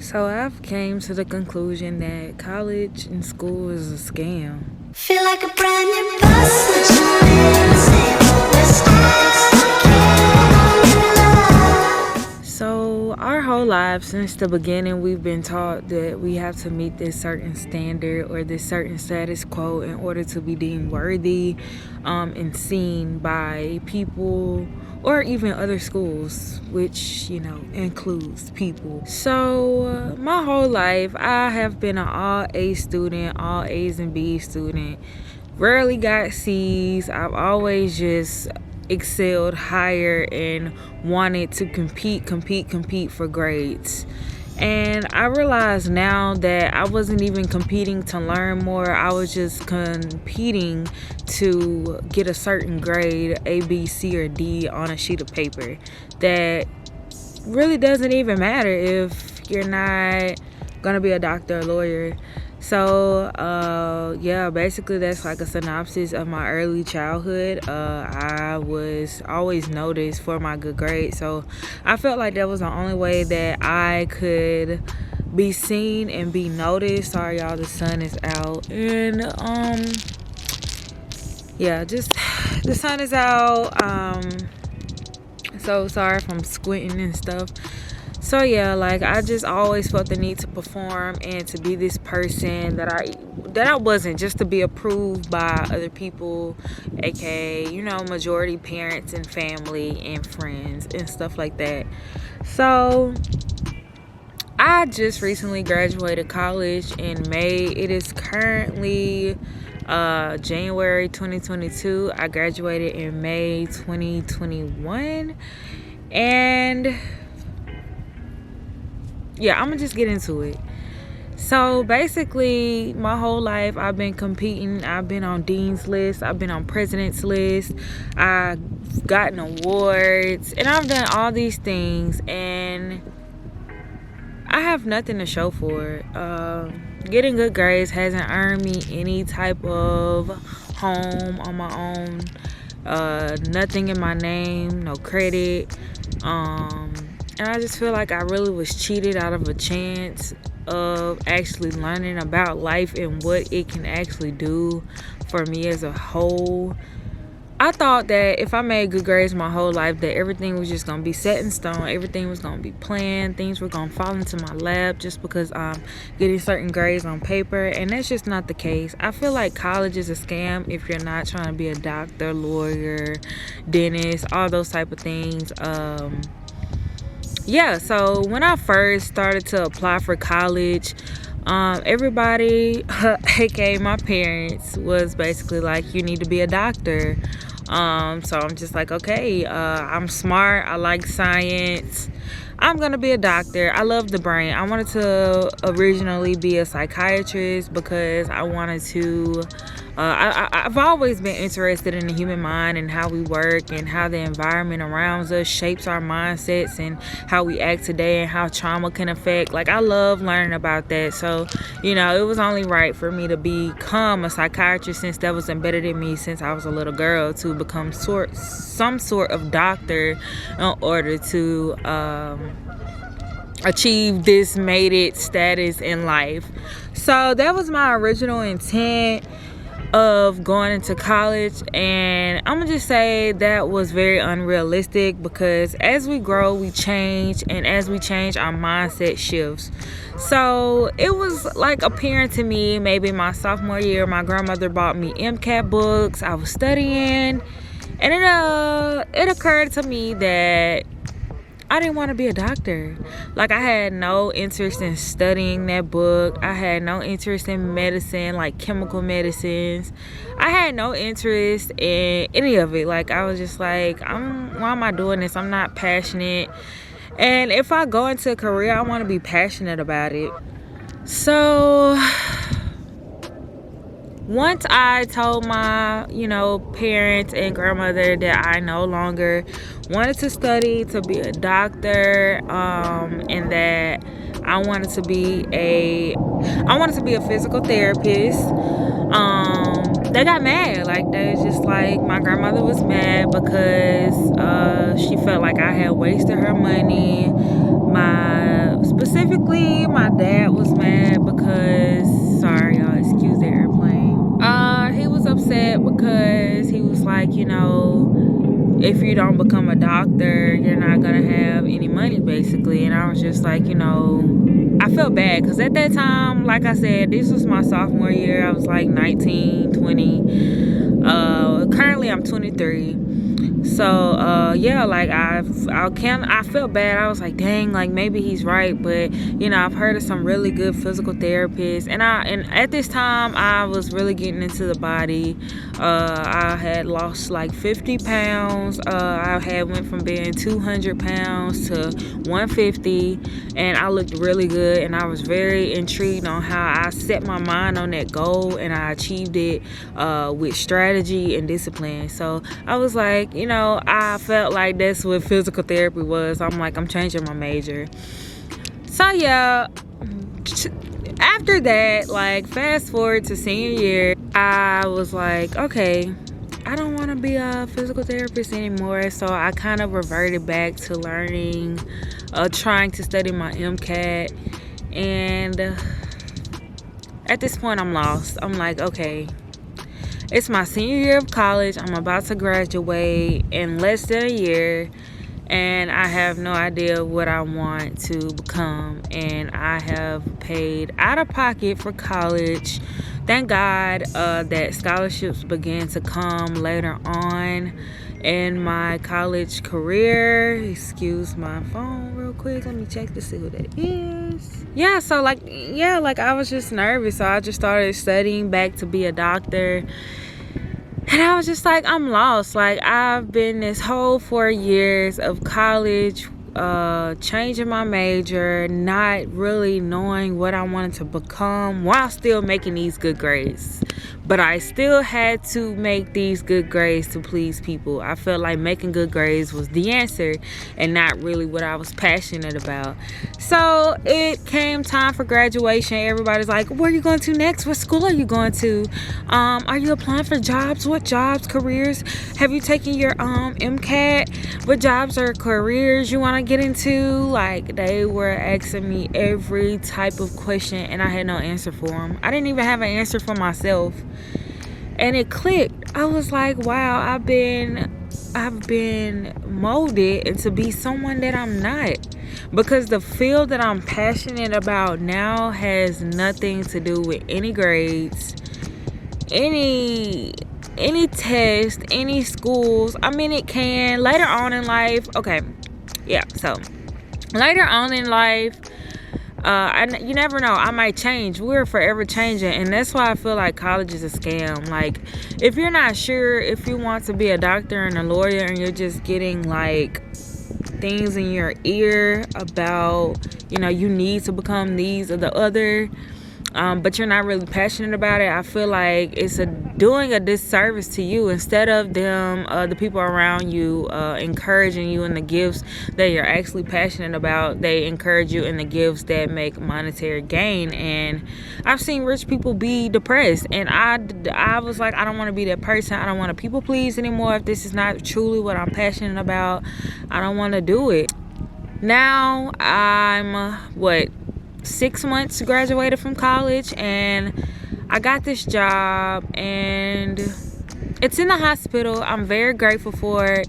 So I've came to the conclusion that college and school is a scam. Feel like a brand new person. So our whole lives since the beginning, we've been taught that we have to meet this certain standard or this certain status quo in order to be deemed worthy and seen by people or even other schools, which, includes people. So my whole life, I have been an all A student, all A's and B's student. Rarely got C's. I've always just excelled higher and wanted to compete for grades. And I realize now that I wasn't even competing to learn more. I was just competing to get a certain grade, A, B, C, or D on a sheet of paper. That really doesn't even matter if you're not gonna be a doctor or lawyer. So basically that's like a synopsis of my early childhood. I was always noticed for my good grades, so I felt like that was the only way that I could be seen and be noticed. Sorry y'all, the sun is out, and just the sun is out. So sorry if I'm squinting and stuff. So I just always felt the need to perform and to be this person that I wasn't, just to be approved by other people, aka majority parents and family and friends and stuff like that. So I just recently graduated college in May. It is currently January 2022. I graduated in May 2021, and I'm gonna just get into it. So basically, my whole life I've been competing. I've been on dean's list, I've been on president's list, I've gotten awards, and I've done all these things, and I have nothing to show for it. Getting good grades hasn't earned me any type of home on my own, nothing in my name, no credit, and I just feel like I really was cheated out of a chance of actually learning about life and what it can actually do for me as a whole. I thought that if I made good grades my whole life, that everything was just going to be set in stone. Everything was going to be planned. Things were going to fall into my lap just because I'm getting certain grades on paper. And that's just not the case. I feel like college is a scam if you're not trying to be a doctor, lawyer, dentist, all those type of things. So when I first started to apply for college, everybody, aka my parents, was basically like, you need to be a doctor. So I'm just like, okay, I'm smart, I like science, I'm gonna be a doctor. I love the brain. I wanted to originally be a psychiatrist because I wanted to I've always been interested in the human mind and how we work and how the environment around us shapes our mindsets and how we act today and how trauma can affect. I love learning about that. So, it was only right for me to become a psychiatrist, since that was embedded in me since I was a little girl, to become some sort of doctor in order to achieve this mated status in life. So that was my original intent of going into college, and I'm gonna just say that was very unrealistic, because as we grow we change, and as we change our mindset shifts. So it was like apparent to me, maybe my sophomore year, my grandmother bought me MCAT books. I was studying, and it occurred to me that I didn't want to be a doctor. I had no interest in studying that book. I had no interest in medicine, like chemical medicines. I had no interest in any of it. I was just like, why am I doing this? I'm not passionate. And if I go into a career, I want to be passionate about it. So once I told my, parents and grandmother that I no longer wanted to study to be a doctor, and that I wanted to be a physical therapist, they got mad. They was just like, my grandmother was mad because she felt like I had wasted her money. My Specifically, my dad was mad because, sorry y'all, excuse the airplane. He was upset because he was like, you know, if you don't become a doctor, you're not gonna have any money, basically. And I was just like, you know, I felt bad because at that time, like I said, this was my sophomore year. I was like 19, 20. Currently I'm 23. So yeah, like I felt bad. I was like, dang, like maybe he's right. But you know, I've heard of some really good physical therapists, and at this time I was really getting into the body. I had lost like 50 pounds. I had went from being 200 pounds to 150, and I looked really good, and I was very intrigued on how I set my mind on that goal, and I achieved it with strategy and discipline. So I was like, you know, I felt like that's what physical therapy was. I'm like, I'm changing my major. So yeah, after that, like fast forward to senior year, I was like, okay, I don't want to be a physical therapist anymore. So I kind of reverted back to learning, trying to study my MCAT. And at this point, I'm lost. I'm like, okay, it's my senior year of college. I'm about to graduate in less than a year, and I have no idea what I want to become. And I have paid out of pocket for college. Thank God that scholarships began to come later on in my college career. Excuse my phone real quick. Let me check to see who that is. Yeah, so like I was just nervous. So I just started studying back to be a doctor. And I was just like, I'm lost. Like, I've been this whole 4 years of college, changing my major, not really knowing what I wanted to become while still making these good grades. But I still had to make these good grades to please people. I felt like making good grades was the answer and not really what I was passionate about. So it came time for graduation. Everybody's like, where are you going to next? What school are you going to? Are you applying for jobs? What jobs, careers? Have you taken your MCAT? What jobs or careers you want to get into? Like, they were asking me every type of question, and I had no answer for them. I didn't even have an answer for myself. And it clicked. I was like, wow, I've been molded into be someone that I'm not, because the field that I'm passionate about now has nothing to do with any grades, any test, any schools. I mean, it can later on in life. Okay, yeah, so later on in life, you never know, I might change. We're forever changing, and that's why I feel like college is a scam. Like, if you're not sure if you want to be a doctor and a lawyer, and you're just getting like things in your ear about, you know, you need to become these or the other, but you're not really passionate about it, I feel like it's doing a disservice to you. Instead of them, the people around you, encouraging you in the gifts that you're actually passionate about, they encourage you in the gifts that make monetary gain. And I've seen rich people be depressed, and I was like, I don't want to be that person. I don't want to people please anymore. If this is not truly what I'm passionate about, I don't want to do it. Now I'm 6 months graduated from college, and I got this job, and it's in the hospital. I'm very grateful for it,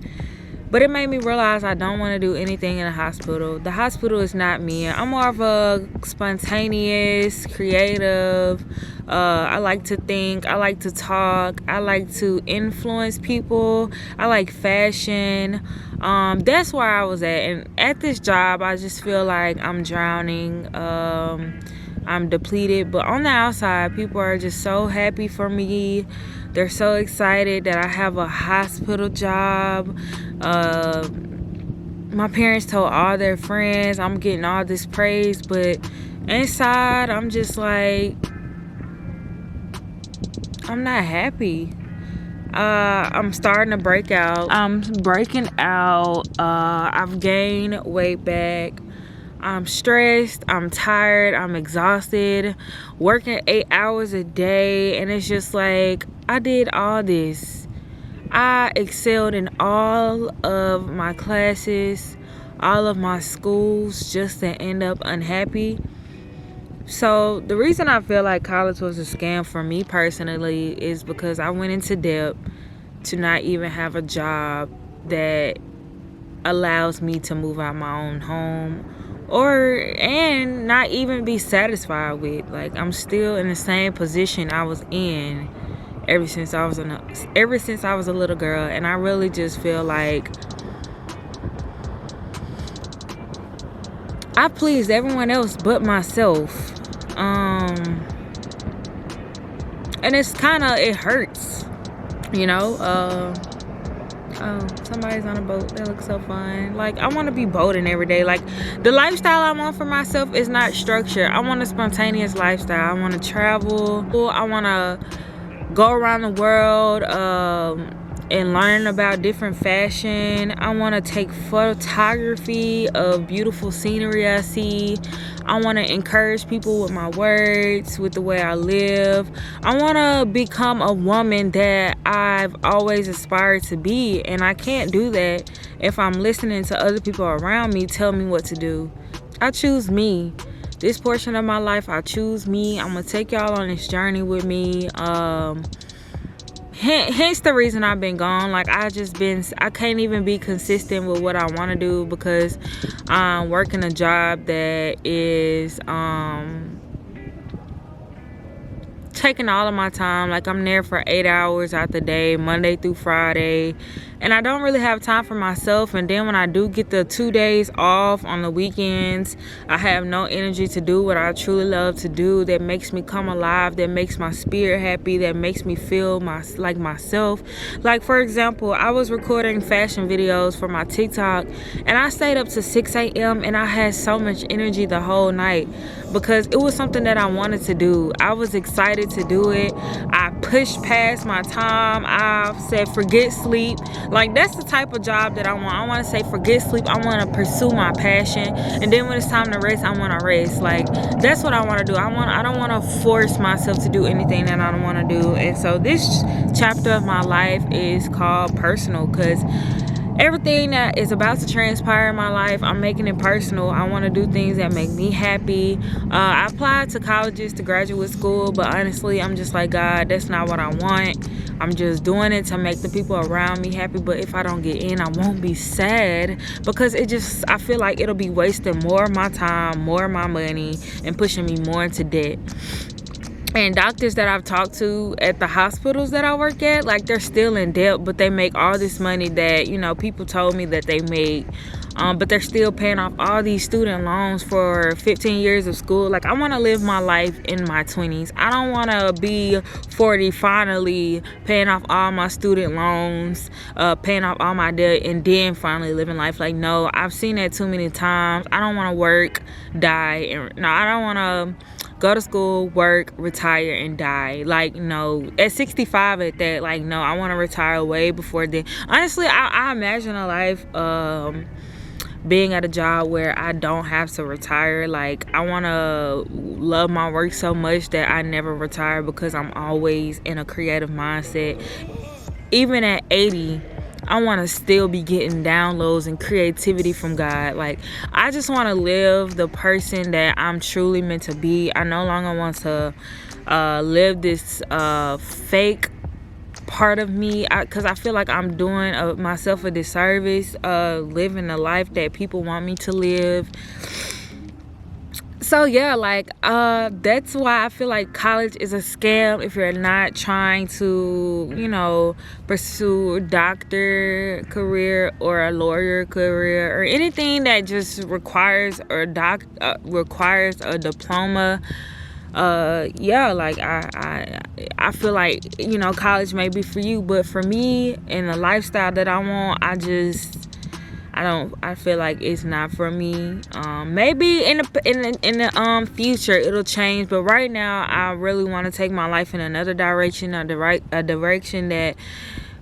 but it made me realize I don't want to do anything in a hospital. The hospital is not me. I'm more of a spontaneous, creative. I like to think. I like to talk. I like to influence people. I like fashion. That's where I was at. And at this job, I just feel like I'm drowning. I'm depleted. But on the outside, people are just so happy for me. They're so excited that I have a hospital job. My parents told all their friends I'm getting all this praise, but inside I'm just like, I'm not happy. I'm starting to break out. I'm breaking out. I've gained weight back. I'm stressed. I'm tired. I'm exhausted. Working 8 hours a day. And it's just like, I did all this. I excelled in all of my classes. all of my schools just to end up unhappy. So the reason I feel like college was a scam for me personally is because I went into debt to not even have a job that allows me to move out my own home, and not even be satisfied with. Like, I'm still in the same position I was in ever since I was a little girl. And I really just feel like I pleased everyone else but myself. And it hurts, Oh, somebody's on a boat. That looks so fun. Like, I want to be boating every day. Like, the lifestyle I want for myself is not structured. I want a spontaneous lifestyle. I want to travel. I want to go around the world and learn about different fashion. I want to take photography of beautiful scenery I see. I want to encourage people with my words, with the way I live. I want to become a woman that I've always aspired to be, and I can't do that if I'm listening to other people around me tell me what to do. I choose me. This portion of my life, I choose me. I'm gonna take y'all on this journey with me. Hence the reason I've been gone. Like, I can't even be consistent with what I want to do because I'm working a job that is taking all of my time. Like, I'm there for 8 hours out the day, Monday through Friday, and I don't really have time for myself. And then when I do get the 2 days off on the weekends, I have no energy to do what I truly love to do, that makes me come alive, that makes my spirit happy, that makes me feel like myself. Like, for example, I was recording fashion videos for my TikTok, and I stayed up to 6 a.m. and I had so much energy the whole night because it was something that I wanted to do. I was excited to do it. I pushed past my time. I said forget sleep. Like, that's the type of job that I want. I want to say forget sleep. I want to pursue my passion, and then when it's time to rest, I want to rest. Like, that's what I want to do. I don't want to force myself to do anything that I don't want to do. And so this chapter of my life is called personal, because everything that is about to transpire in my life, I'm making it personal. I want to do things that make me happy. I applied to colleges, to graduate school, but honestly, I'm just like, God, that's not what I want. I'm just doing it to make the people around me happy. But if I don't get in, I won't be sad, because I feel like it'll be wasting more of my time, more of my money, and pushing me more into debt. And doctors that I've talked to at the hospitals that I work at, like, they're still in debt, but they make all this money that, people told me that they make. But they're still paying off all these student loans for 15 years of school. Like, I want to live my life in my 20s. I don't want to be 40 finally paying off all my student loans, paying off all my debt, and then finally living life. Like, no, I've seen that too many times. I don't want to work, die. No, I don't want to go to school, work, retire, and die. Like, no. At 65 at that, like, no, I want to retire way before then. Honestly, I imagine a life being at a job where I don't have to retire. Like, I want to love my work so much that I never retire, because I'm always in a creative mindset. Even at 80, I want to still be getting downloads and creativity from God. Like, I just want to live the person that I'm truly meant to be. I no longer want to live this fake part of me, because I feel like I'm doing myself a disservice, living the life that people want me to live. So yeah, like, that's why I feel like college is a scam if you're not trying to, pursue a doctor career or a lawyer career or anything that just requires a diploma. Like, I feel like, college may be for you, but for me and the lifestyle that I want, I feel like it's not for me. Maybe in the future it'll change, but right now I really want to take my life in another direction, a direction that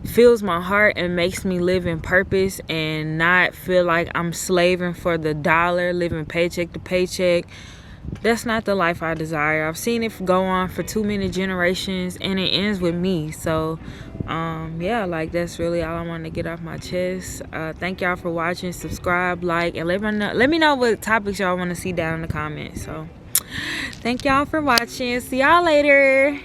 fills my heart and makes me live in purpose and not feel like I'm slaving for the dollar, living paycheck to paycheck. That's not the life I desire. I've seen it go on for too many generations, and it ends with me. So Yeah, like that's really all I want to get off my chest. Thank y'all for watching. Subscribe, like, and let me know what topics y'all want to see down in the comments. So thank y'all for watching. See y'all later.